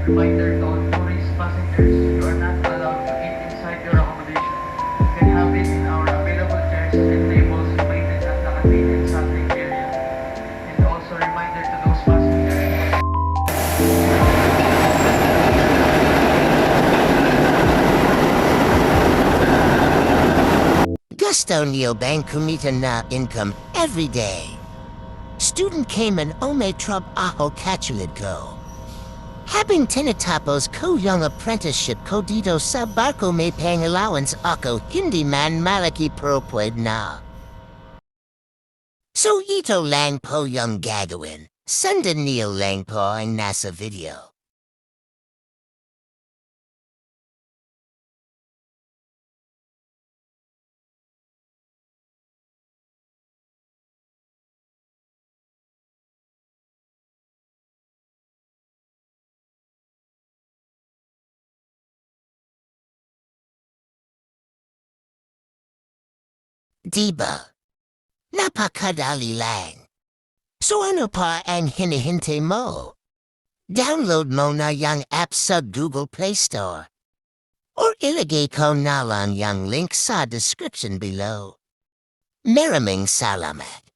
Reminder to all tourist passengers, you are not allowed to eat inside your accommodation. You can have it in our available chairs and tables located at the canteen and standing area. And also reminder to those passengers. Gusto nyo bang kumita na income every day? Student Cayman o may trabaho katulad ko. Habang tinatapos ko yung apprenticeship ko dito sa barko may pang-allowance ako hindi man malaki pero pwede na. So ito lang po yung gagawin. Sundan niyo lang po ang nasa video. Diba? Napakadali lang. So ano pa ang hinihintay mo? Download mo na yung app sa Google Play Store. Or ilagay ko na lang yung link sa description below. Maraming salamat.